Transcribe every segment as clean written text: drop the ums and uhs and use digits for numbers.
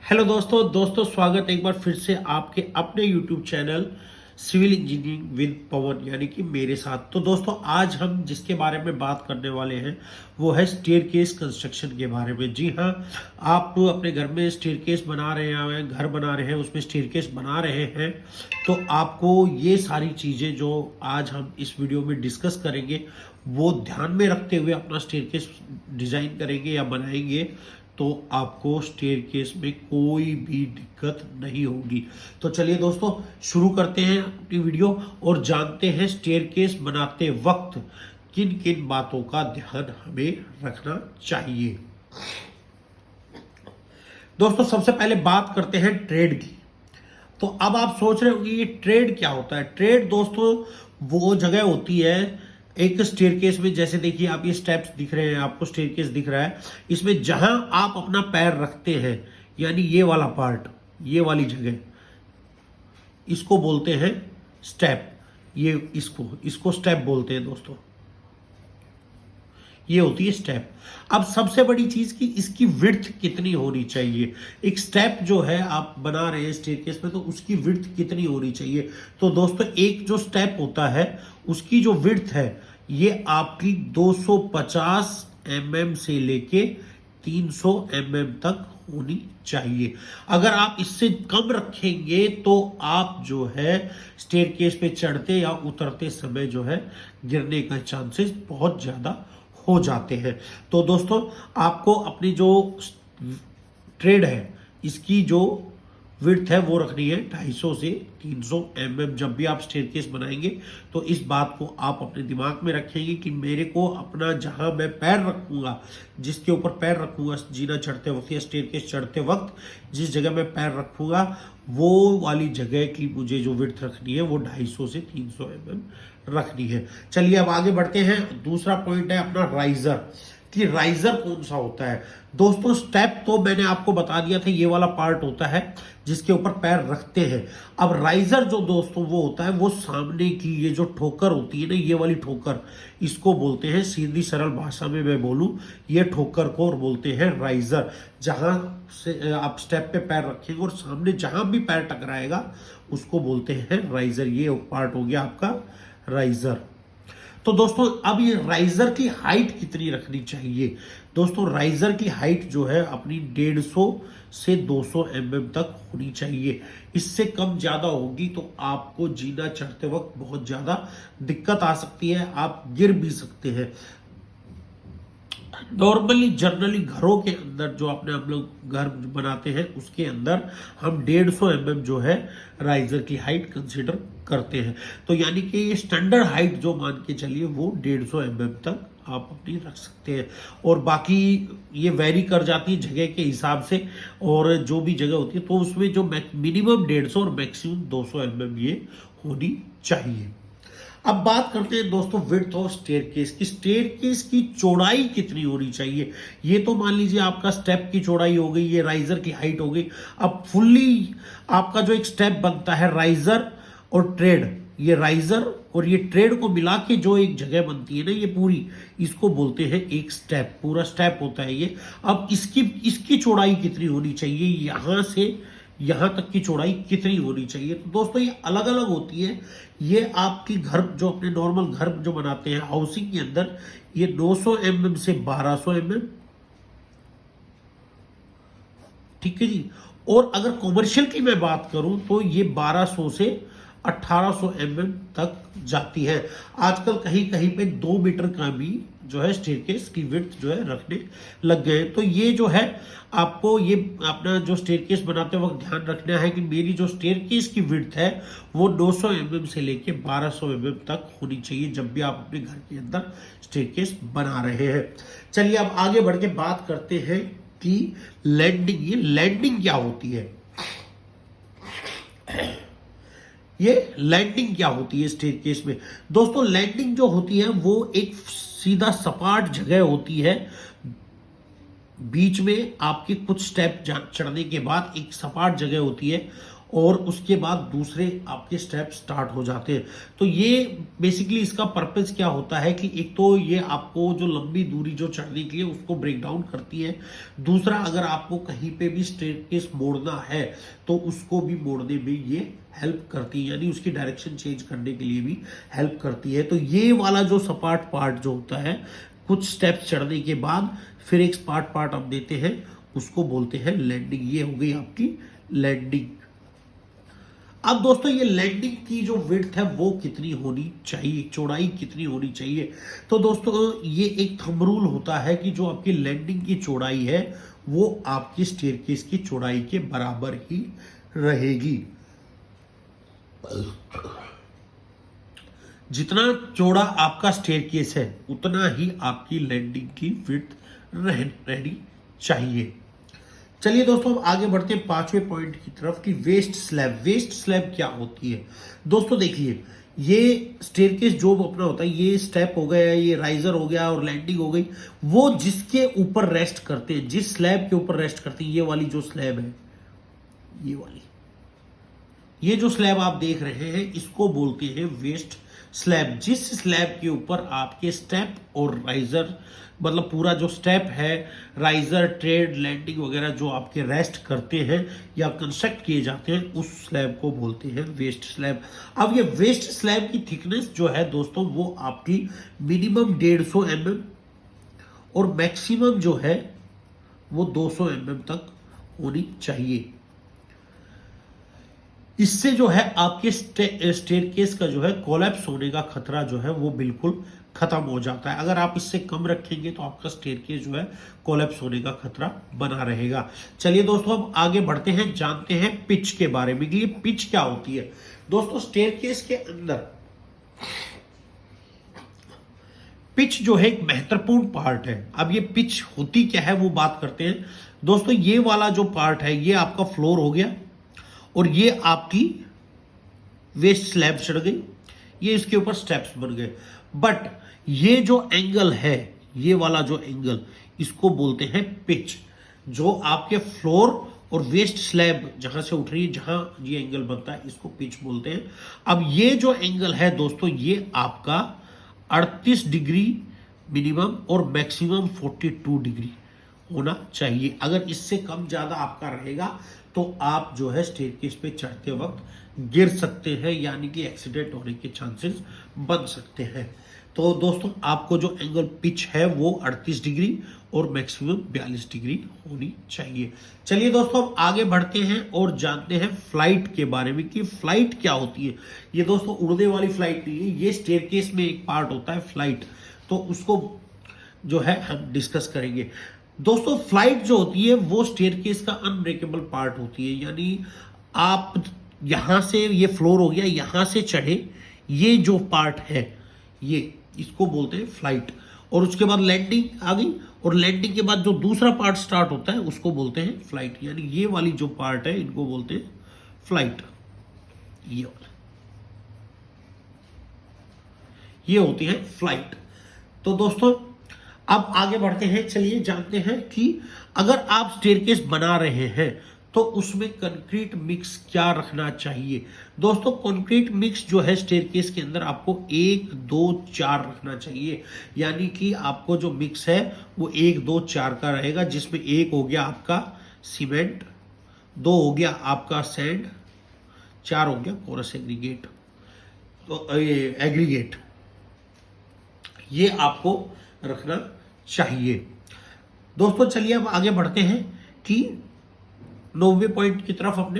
Hello दोस्तों स्वागत है एक बार फिर से आपके अपने YouTube channel civil engineering with Pawan यानी कि मेरे साथ। तो दोस्तों आज हम जिसके बारे में बात करने वाले हैं वो है स्टेयरकेस कंस्ट्रक्शन के बारे में। जी हाँ, आप अपने घर में स्टेयरकेस बना रहे हैं, घर बना रहे हैं, उसमें स्टेयरकेस बना रहे हैं, तो आपको ये सारी चीज़ें जो आज हम इस वीडियो में डिस्कस करेंगे वो ध्यान में रखते हुए अपना स्टेयरकेस डिज़ाइन करेंगे या बनाएंगे, तो आपको स्टेयरकेस में कोई भी दिक्कत नहीं होगी। तो चलिए दोस्तों शुरू करते हैं अपनी वीडियो और जानते हैं स्टेयरकेस बनाते वक्त किन किन बातों का ध्यान हमें रखना चाहिए। दोस्तों सबसे पहले बात करते हैं ट्रेड की। तो अब आप सोच रहे होंगे ये ट्रेड क्या होता है। ट्रेड दोस्तों वो जगह होती है एक स्टेयरकेस में, जैसे देखिए आप ये स्टेप्स दिख रहे हैं, आपको स्टेयरकेस दिख रहा है, इसमें जहां आप अपना पैर रखते हैं यानी ये वाला पार्ट, ये वाली जगह, इसको बोलते हैं स्टेप। ये इसको स्टेप बोलते हैं दोस्तों, ये होती है स्टेप। अब सबसे बड़ी चीज की इसकी विड्थ कितनी होनी चाहिए। एक स्टेप जो है आप बना रहे हैं स्टेयरकेस में, तो उसकी विड्थ कितनी होनी चाहिए। तो दोस्तों एक जो स्टेप होता है उसकी जो विड्थ है ये आपकी 250 mm से लेके 300 mm तक होनी चाहिए। अगर आप इससे कम रखेंगे तो आप जो है स्टेयरकेस पे चढ़ते या उतरते समय जो है गिरने का चांसेस बहुत ज्यादा हो जाते हैं। तो दोस्तों आपको अपनी जो ट्रेड है इसकी जो विड्थ है वो रखनी है 250 से 300 mm। जब भी आप स्टेयरकेस बनाएंगे तो इस बात को आप अपने दिमाग में रखेंगे कि मेरे को अपना जहां मैं पैर रखूंगा, जिसके ऊपर पैर रखूंगा जीना चढ़ते वक्त या स्टेयरकेस चढ़ते वक्त, जिस जगह मैं पैर रखूंगा वो वाली जगह की मुझे जो विड्थ रखनी है वो 250 से 300 mm रखनी है। चलिए अब आगे बढ़ते हैं। दूसरा पॉइंट है अपना राइजर, कि राइजर कौन सा होता है। दोस्तों स्टेप तो मैंने आपको बता दिया था, ये वाला पार्ट होता है जिसके ऊपर पैर रखते हैं। अब राइजर जो दोस्तों वो होता है वो सामने की ये जो ठोकर होती है ना, ये वाली ठोकर, इसको बोलते हैं, सीधी सरल भाषा में मैं बोलूं, ये ठोकर को बोलते हैं राइजर। जहां से आप स्टेप पे पैर रखेंगे और सामने जहां भी पैर टकराएगा उसको बोलते हैं राइजर। ये पार्ट हो गया आपका राइजर। तो दोस्तों अब ये राइजर की हाइट कितनी रखनी चाहिए। दोस्तों राइजर की हाइट जो है अपनी 150 से 200 mm तक होनी चाहिए। इससे कम ज्यादा होगी तो आपको जीना चढ़ते वक्त बहुत ज्यादा दिक्कत आ सकती है, आप गिर भी सकते हैं। नॉर्मली जनरली घरों के अंदर जो अपने हम लोग घर बनाते हैं उसके अंदर हम 150 mm जो है राइजर की हाइट कंसीडर करते हैं। तो यानी कि ये स्टैंडर्ड हाइट जो मान के चलिए वो 150 mm तक आप अपनी रख सकते हैं। और बाकी ये वेरी कर जाती है जगह के हिसाब से, और जो भी जगह होती है तो उसमें जो मिनिमम 150 और मैक्सिमम 200 mm ये होनी चाहिए। अब बात करते हैं दोस्तों विड्थ ऑफ स्टेयरकेस की। स्टेयरकेस की चौड़ाई कितनी होनी चाहिए। ये तो मान लीजिए आपका स्टेप की चौड़ाई हो गई, ये राइजर की हाइट हो गई। अब फुल्ली आपका जो एक स्टेप बनता है राइजर और ट्रेड, ये राइजर और ये ट्रेड को मिला के जो एक जगह बनती है ना ये पूरी, इसको बोलते हैं एक स्टेप, पूरा स्टेप होता है ये। अब इसकी चौड़ाई कितनी होनी चाहिए, यहां से यहां तक की चौड़ाई कितनी होनी चाहिए। तो दोस्तों ये अलग अलग होती है। ये आपकी घर जो अपने नॉर्मल घर जो बनाते हैं हाउसिंग के अंदर, ये 900 mm से 1200 mm, ठीक है जी। और अगर कॉमर्शियल की मैं बात करूं तो ये 1200 से 1800 mm तक जाती है। आजकल कहीं कहीं पे 2 मीटर का भी जो है स्टेयरकेस की विड्थ जो है रखने लग गए। तो ये जो है आपको ये अपना जो स्टेयरकेस बनाते वक्त ध्यान रखना है कि मेरी जो स्टेयरकेस की विड्थ है वो 900 mm से लेके 1200 mm तक होनी चाहिए जब भी आप अपने घर के अंदर स्टेयरकेस बना रहे हैं। चलिए अब आगे बढ़ के बात करते हैं कि लैंडिंग, ये लैंडिंग क्या होती है। ये लैंडिंग क्या होती है स्टेयरकेस में। दोस्तों लैंडिंग जो होती है वो एक सीधा सपाट जगह होती है, बीच में आपके कुछ स्टेप चढ़ने के बाद एक सपाट जगह होती है और उसके बाद दूसरे आपके स्टेप स्टार्ट हो जाते हैं। तो ये बेसिकली इसका पर्पस क्या होता है कि एक तो ये आपको जो लंबी दूरी जो चढ़ने के लिए उसको ब्रेक डाउन करती है। दूसरा, अगर आपको कहीं पे भी स्टेयरकेस मोड़ना है तो उसको भी मोड़ने में ये हेल्प करती है, यानी उसकी डायरेक्शन चेंज करने के लिए भी हेल्प करती है। तो ये वाला जो सपाट पार्ट जो होता है, कुछ स्टेप्स चढ़ने के बाद फिर एक सपाट पार्ट आप देते हैं, उसको बोलते हैं लैंडिंग। ये हो गई आपकी लैंडिंग। अब दोस्तों ये लैंडिंग की जो विड्थ है वो कितनी होनी चाहिए, चौड़ाई कितनी होनी चाहिए? तो दोस्तों ये एक थंब रूल होता है कि जो आपकी लैंडिंग की चौड़ाई है वो आपकी स्टेयरकेस की चौड़ाई के बराबर ही रहेगी। जितना चौड़ा आपका स्टेयरकेस है उतना ही आपकी लैंडिंग की विड्थ रहनी चाहिए। चलिए दोस्तों अब आगे बढ़ते हैं पांचवें पॉइंट की तरफ कि वेस्ट स्लैब। वेस्ट स्लैब क्या होती है? दोस्तों देखिए, ये स्टेयरकेस जो अपना होता है, ये स्टेप हो गया, ये राइजर हो गया और लैंडिंग हो गई, वो जिसके ऊपर रेस्ट करते हैं, जिस स्लैब के ऊपर रेस्ट करते हैं, ये वाली जो स्लैब है, ये वाली, ये जो स्लैब आप देख रहे हैं इसको बोलते हैं वेस्ट स्लैब। जिस स्लैब के ऊपर आपके स्टेप और राइजर, मतलब पूरा जो स्टेप है, राइजर, ट्रेड, लैंडिंग वगैरह जो आपके रेस्ट करते हैं या कंस्ट्रक्ट किए जाते हैं, उस स्लैब को बोलते हैं वेस्ट स्लैब। अब ये वेस्ट स्लैब की थिकनेस जो है दोस्तों वो आपकी मिनिमम 150 mm और मैक्सिमम जो है वो 200 mm तक होनी चाहिए। इससे जो है आपके स्टेयरकेस का जो है कोलैप्स होने का खतरा जो है वो बिल्कुल खत्म हो जाता है। अगर आप इससे कम रखेंगे तो आपका स्टेयरकेस जो है कोलैप्स होने का खतरा बना रहेगा। चलिए दोस्तों अब आगे बढ़ते हैं, जानते हैं पिच के बारे में कि ये पिच क्या होती है। दोस्तों स्टेयरकेस के अंदर पिच जो है एक महत्वपूर्ण पार्ट है। अब ये पिच होती क्या है वो बात करते हैं। दोस्तों ये वाला जो पार्ट है ये आपका फ्लोर हो गया और ये आपकी वेस्ट स्लैब चढ़ गई, ये इसके ऊपर स्टेप्स बन गए। बट ये जो एंगल है, ये वाला जो एंगल, इसको बोलते हैं पिच। जो आपके फ्लोर और वेस्ट स्लैब जहां से उठ रही है, जहां ये एंगल बनता है, इसको पिच बोलते हैं। अब ये जो एंगल है दोस्तों ये आपका 38 डिग्री मिनिमम और मैक्सिमम 42 डिग्री होना चाहिए। अगर इससे कम ज्यादा आपका रहेगा तो आप जो है स्टेयरकेस पे चढ़ते वक्त गिर सकते हैं, यानी कि एक्सीडेंट होने के चांसेस बन सकते हैं। तो दोस्तों आपको जो एंगल पिच है वो 38 डिग्री और मैक्सिमम 42 डिग्री होनी चाहिए। चलिए दोस्तों अब आगे बढ़ते हैं और जानते हैं फ्लाइट के बारे में कि फ्लाइट क्या होती है। ये दोस्तों उड़ने वाली फ्लाइट नहीं है, ये स्टेयरकेस में एक पार्ट होता है फ्लाइट, तो उसको जो है हम डिस्कस करेंगे। दोस्तों फ्लाइट जो होती है वो स्टेयरकेस का अनब्रेकेबल पार्ट होती है, यानी आप यहां से, ये फ्लोर हो गया, यहां से चढ़े, ये जो पार्ट है ये, इसको बोलते हैं फ्लाइट। और उसके बाद लैंडिंग आ गई और लैंडिंग के बाद जो दूसरा पार्ट स्टार्ट होता है उसको बोलते हैं फ्लाइट, यानी ये वाली जो पार्ट है इनको बोलते हैं फ्लाइट। ये वाला, ये होती है फ्लाइट। तो दोस्तों अब आगे बढ़ते हैं, चलिए जानते हैं कि अगर आप स्टेयरकेस बना रहे हैं तो उसमें कंक्रीट मिक्स क्या रखना चाहिए। दोस्तों कंक्रीट मिक्स जो है स्टेयरकेस के अंदर आपको 1, 2, 4 रखना चाहिए, यानी कि आपको जो मिक्स है वो 1, 2, 4 का रहेगा, जिसमें 1 हो गया आपका सीमेंट, 2 हो गया आपका सैंड, 4 हो गया कोरस एग्रीगेट। तो एग्रीगेट ये आपको रखना चाहिए। दोस्तों चलिए अब आगे बढ़ते हैं कि 9वें पॉइंट की तरफ अपने,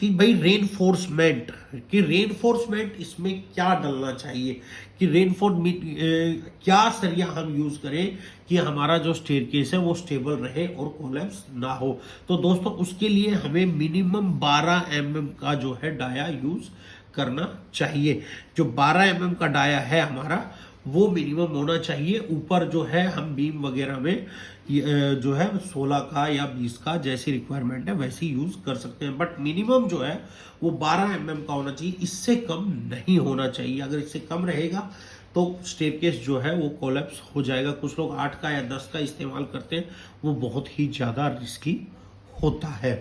कि भाई रेनफोर्समेंट, कि रेनफोर्समेंट इसमें क्या डलना चाहिए, कि क्या सरिया हम यूज करें कि हमारा जो स्टेयरकेस है वो स्टेबल रहे और कोलैप्स ना हो। तो दोस्तों उसके लिए हमें मिनिमम 12 mm का जो है डाया यूज करना चाहिए। जो 12 mm का डाया है हमारा वो मिनिमम होना चाहिए। ऊपर जो है हम बीम वगैरह में जो है 16 का या 20 का जैसी रिक्वायरमेंट है वैसी यूज कर सकते हैं, बट मिनिमम जो है वो 12 mm का होना चाहिए, इससे कम नहीं होना चाहिए। अगर इससे कम रहेगा तो स्टेयरकेस जो है वो कोलैप्स हो जाएगा। कुछ लोग 8 का या 10 का इस्तेमाल करते हैं, वो बहुत ही ज़्यादा रिस्की होता है।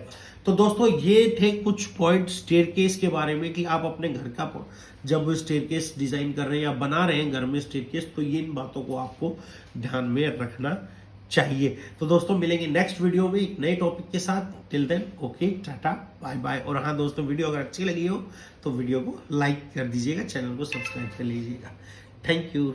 तो दोस्तों ये थे कुछ पॉइंट स्टेयरकेस के बारे में कि आप अपने घर का जब स्टेयरकेस डिजाइन कर रहे हैं या बना रहे हैं घर में स्टेयरकेस, तो ये इन बातों को आपको ध्यान में रखना चाहिए। तो दोस्तों मिलेंगे नेक्स्ट वीडियो में एक नए टॉपिक के साथ। Till then okay, tata bye bye. और हाँ दोस्तों, वीडियो अगर अच्छी लगी हो तो वीडियो को लाइक कर दीजिएगा, चैनल को सब्सक्राइब कर लीजिएगा। Thank you.